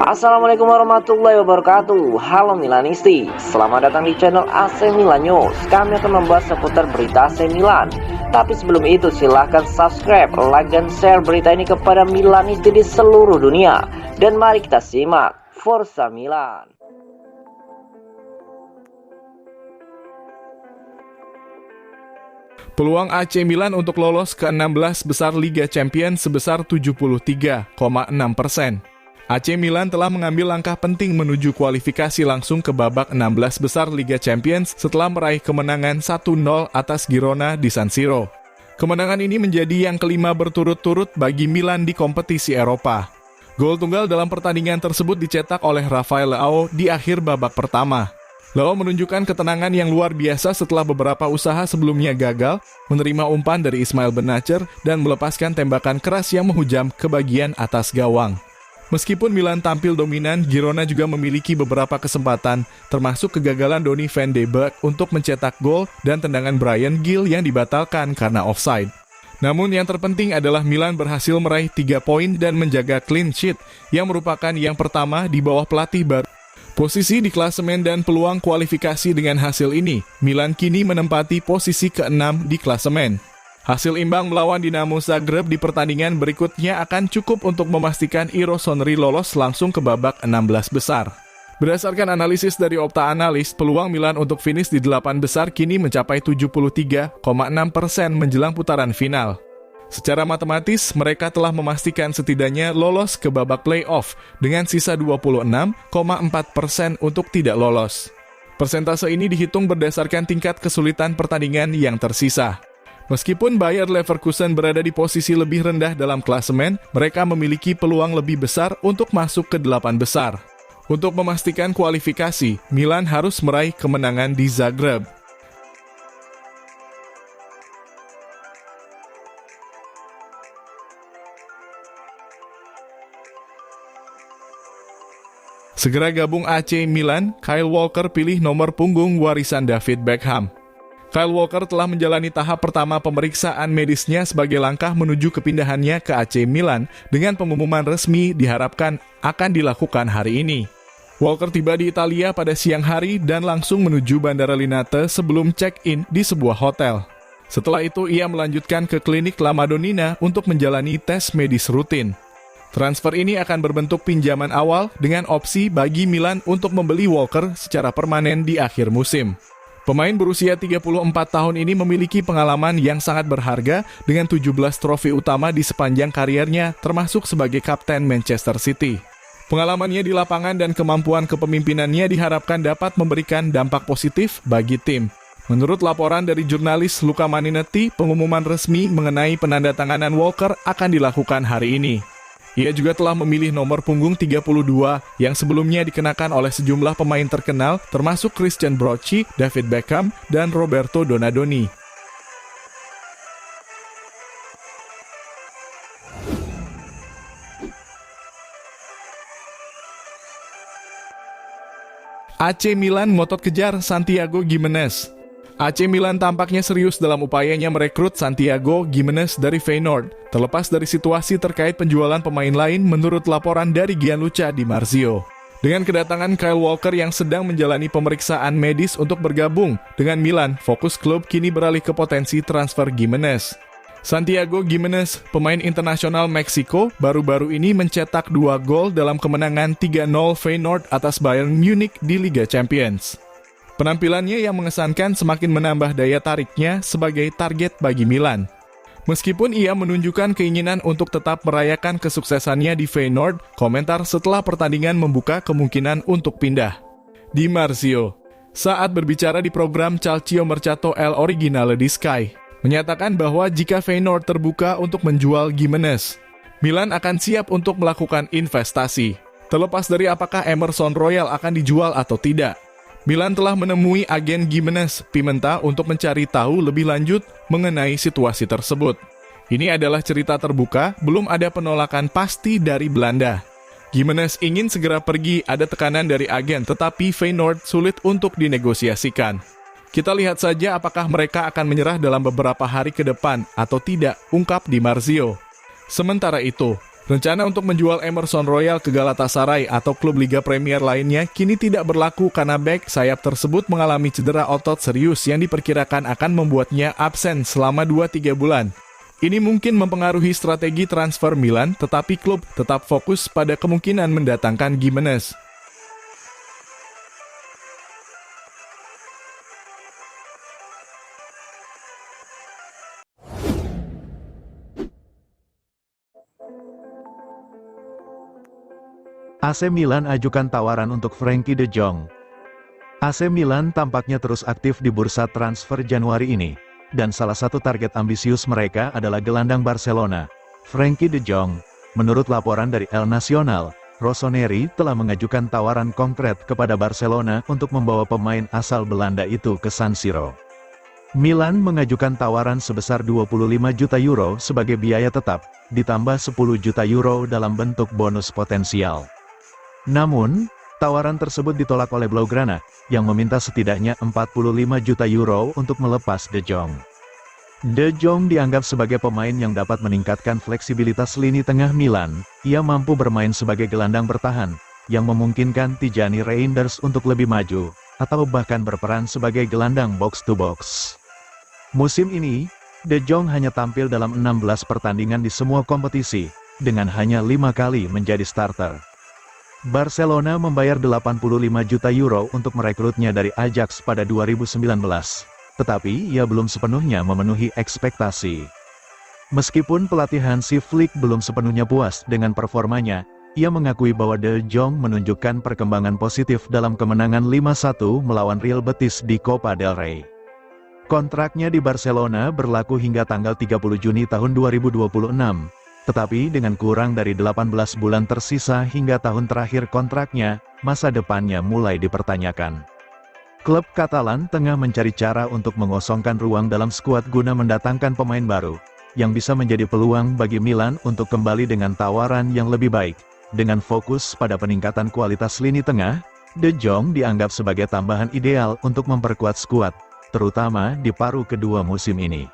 Assalamualaikum warahmatullahi wabarakatuh. Halo Milanisti, selamat datang di channel AC Milan News. Kami akan membahas seputar berita AC Milan. Tapi sebelum itu silahkan subscribe, like, dan share berita ini kepada Milanisti di seluruh dunia. Dan mari kita simak Forza Milan. Peluang AC Milan untuk lolos ke 16 besar Liga Champions sebesar 73,6%. AC Milan telah mengambil langkah penting menuju kualifikasi langsung ke babak 16 besar Liga Champions setelah meraih kemenangan 1-0 atas Girona di San Siro. Kemenangan ini menjadi yang kelima berturut-turut bagi Milan di kompetisi Eropa. Gol tunggal dalam pertandingan tersebut dicetak oleh Rafael Leao di akhir babak pertama. Leao menunjukkan ketenangan yang luar biasa setelah beberapa usaha sebelumnya gagal, menerima umpan dari Ismail Benacer dan melepaskan tembakan keras yang menghujam ke bagian atas gawang. Meskipun Milan tampil dominan, Girona juga memiliki beberapa kesempatan, termasuk kegagalan Donny van de Beek untuk mencetak gol dan tendangan Bryan Gil yang dibatalkan karena offside. Namun yang terpenting adalah Milan berhasil meraih 3 poin dan menjaga clean sheet, yang merupakan yang pertama di bawah pelatih baru. Posisi di klasemen dan peluang kualifikasi dengan hasil ini, Milan kini menempati posisi ke-6 di klasemen. Hasil imbang melawan Dinamo Zagreb di pertandingan berikutnya akan cukup untuk memastikan Rossoneri lolos langsung ke babak 16 besar. Berdasarkan analisis dari Opta Analis, peluang Milan untuk finish di 8 besar kini mencapai 73,6% menjelang putaran final. Secara matematis, mereka telah memastikan setidaknya lolos ke babak playoff dengan sisa 26,4% untuk tidak lolos. Persentase ini dihitung berdasarkan tingkat kesulitan pertandingan yang tersisa. Meskipun Bayer Leverkusen berada di posisi lebih rendah dalam klasemen, mereka memiliki peluang lebih besar untuk masuk ke 8 besar. Untuk memastikan kualifikasi, Milan harus meraih kemenangan di Zagreb. Segera gabung AC Milan, Kyle Walker pilih nomor punggung warisan David Beckham. Kyle Walker telah menjalani tahap pertama pemeriksaan medisnya sebagai langkah menuju kepindahannya ke AC Milan dengan pengumuman resmi diharapkan akan dilakukan hari ini. Walker tiba di Italia pada siang hari dan langsung menuju Bandara Linate sebelum check-in di sebuah hotel. Setelah itu ia melanjutkan ke klinik La Madonnina untuk menjalani tes medis rutin. Transfer ini akan berbentuk pinjaman awal dengan opsi bagi Milan untuk membeli Walker secara permanen di akhir musim. Pemain berusia 34 tahun ini memiliki pengalaman yang sangat berharga dengan 17 trofi utama di sepanjang kariernya, termasuk sebagai kapten Manchester City. Pengalamannya di lapangan dan kemampuan kepemimpinannya diharapkan dapat memberikan dampak positif bagi tim. Menurut laporan dari jurnalis Luca Marinetti, pengumuman resmi mengenai penandatanganan Walker akan dilakukan hari ini. Ia juga telah memilih nomor punggung 32 yang sebelumnya dikenakan oleh sejumlah pemain terkenal termasuk Christian Brocchi, David Beckham, dan Roberto Donadoni. AC Milan ngotot kejar Santiago Gimenez. AC Milan tampaknya serius dalam upayanya merekrut Santiago Gimenez dari Feyenoord, terlepas dari situasi terkait penjualan pemain lain menurut laporan dari Gianluca Di Marzio. Dengan kedatangan Kyle Walker yang sedang menjalani pemeriksaan medis untuk bergabung dengan Milan, fokus klub kini beralih ke potensi transfer Gimenez. Santiago Gimenez, pemain internasional Meksiko, baru-baru ini mencetak 2 gol dalam kemenangan 3-0 Feyenoord atas Bayern Munich di Liga Champions. Penampilannya yang mengesankan semakin menambah daya tariknya sebagai target bagi Milan. Meskipun ia menunjukkan keinginan untuk tetap merayakan kesuksesannya di Feyenoord, komentar setelah pertandingan membuka kemungkinan untuk pindah. Di Marzio, saat berbicara di program Calcio Mercato El Originale di Sky, menyatakan bahwa jika Feyenoord terbuka untuk menjual Gimenez, Milan akan siap untuk melakukan investasi. Terlepas dari apakah Emerson Royal akan dijual atau tidak, Milan telah menemui agen Gimenez Pimenta untuk mencari tahu lebih lanjut mengenai situasi tersebut. Ini adalah cerita terbuka, belum ada penolakan pasti dari Belanda. Gimenez ingin segera pergi, ada tekanan dari agen, tetapi Feyenoord sulit untuk dinegosiasikan. Kita lihat saja apakah mereka akan menyerah dalam beberapa hari ke depan atau tidak, ungkap Di Marzio. Sementara itu, rencana untuk menjual Emerson Royal ke Galatasaray atau klub Liga Premier lainnya kini tidak berlaku karena bek sayap tersebut mengalami cedera otot serius yang diperkirakan akan membuatnya absen selama 2-3 bulan. Ini mungkin mempengaruhi strategi transfer Milan, tetapi klub tetap fokus pada kemungkinan mendatangkan Gimenez. AC Milan ajukan tawaran untuk Frenkie de Jong. AC Milan tampaknya terus aktif di bursa transfer Januari ini, dan salah satu target ambisius mereka adalah gelandang Barcelona, Frenkie de Jong. Menurut laporan dari El Nacional, Rossoneri telah mengajukan tawaran konkret kepada Barcelona untuk membawa pemain asal Belanda itu ke San Siro. Milan mengajukan tawaran sebesar 25 juta euro sebagai biaya tetap, ditambah 10 juta euro dalam bentuk bonus potensial. Namun, tawaran tersebut ditolak oleh Blaugrana, yang meminta setidaknya 45 juta euro untuk melepas De Jong. De Jong dianggap sebagai pemain yang dapat meningkatkan fleksibilitas lini tengah Milan. Ia mampu bermain sebagai gelandang bertahan, yang memungkinkan Tijani Reinders untuk lebih maju, atau bahkan berperan sebagai gelandang box-to-box. Musim ini, De Jong hanya tampil dalam 16 pertandingan di semua kompetisi, dengan hanya 5 kali menjadi starter. Barcelona membayar 85 juta euro untuk merekrutnya dari Ajax pada 2019, tetapi ia belum sepenuhnya memenuhi ekspektasi. Meskipun pelatih Hansi Flick belum sepenuhnya puas dengan performanya, ia mengakui bahwa De Jong menunjukkan perkembangan positif dalam kemenangan 5-1 melawan Real Betis di Copa del Rey. Kontraknya di Barcelona berlaku hingga tanggal 30 Juni tahun 2026. Tetapi dengan kurang dari 18 bulan tersisa hingga tahun terakhir kontraknya, masa depannya mulai dipertanyakan. Klub Katalan tengah mencari cara untuk mengosongkan ruang dalam skuad guna mendatangkan pemain baru, yang bisa menjadi peluang bagi Milan untuk kembali dengan tawaran yang lebih baik. Dengan fokus pada peningkatan kualitas lini tengah, De Jong dianggap sebagai tambahan ideal untuk memperkuat skuad, terutama di paruh kedua musim ini.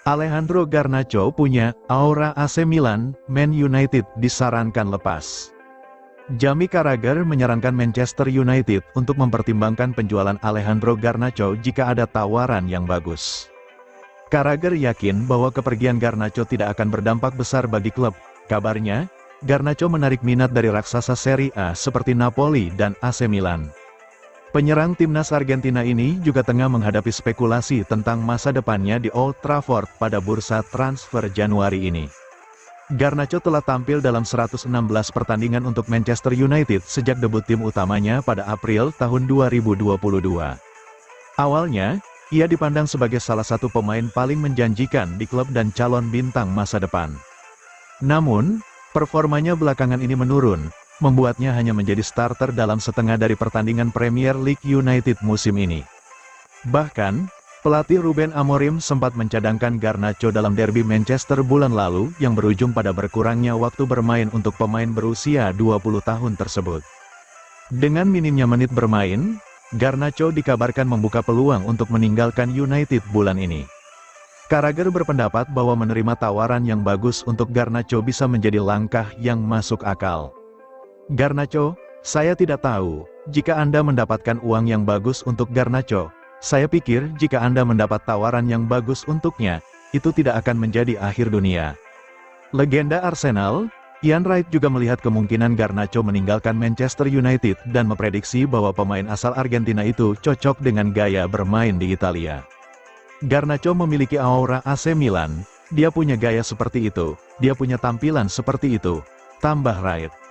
Alejandro Garnacho punya aura AC Milan, Man United disarankan lepas. Jamie Carragher menyarankan Manchester United untuk mempertimbangkan penjualan Alejandro Garnacho jika ada tawaran yang bagus. Carragher yakin bahwa kepergian Garnacho tidak akan berdampak besar bagi klub. Kabarnya, Garnacho menarik minat dari raksasa Serie A seperti Napoli dan AC Milan. Penyerang timnas Argentina ini juga tengah menghadapi spekulasi tentang masa depannya di Old Trafford pada bursa transfer Januari ini. Garnacho telah tampil dalam 116 pertandingan untuk Manchester United sejak debut tim utamanya pada April tahun 2022. Awalnya, ia dipandang sebagai salah satu pemain paling menjanjikan di klub dan calon bintang masa depan. Namun, performanya belakangan ini menurun, membuatnya hanya menjadi starter dalam setengah dari pertandingan Premier League United musim ini. Bahkan, pelatih Ruben Amorim sempat mencadangkan Garnacho dalam derby Manchester bulan lalu yang berujung pada berkurangnya waktu bermain untuk pemain berusia 20 tahun tersebut. Dengan minimnya menit bermain, Garnacho dikabarkan membuka peluang untuk meninggalkan United bulan ini. Carragher berpendapat bahwa menerima tawaran yang bagus untuk Garnacho bisa menjadi langkah yang masuk akal. Garnacho, saya tidak tahu, jika Anda mendapatkan uang yang bagus untuk Garnacho, saya pikir jika Anda mendapat tawaran yang bagus untuknya, itu tidak akan menjadi akhir dunia. Legenda Arsenal, Ian Wright juga melihat kemungkinan Garnacho meninggalkan Manchester United dan memprediksi bahwa pemain asal Argentina itu cocok dengan gaya bermain di Italia. Garnacho memiliki aura AC Milan, dia punya gaya seperti itu, dia punya tampilan seperti itu, tambah Wright.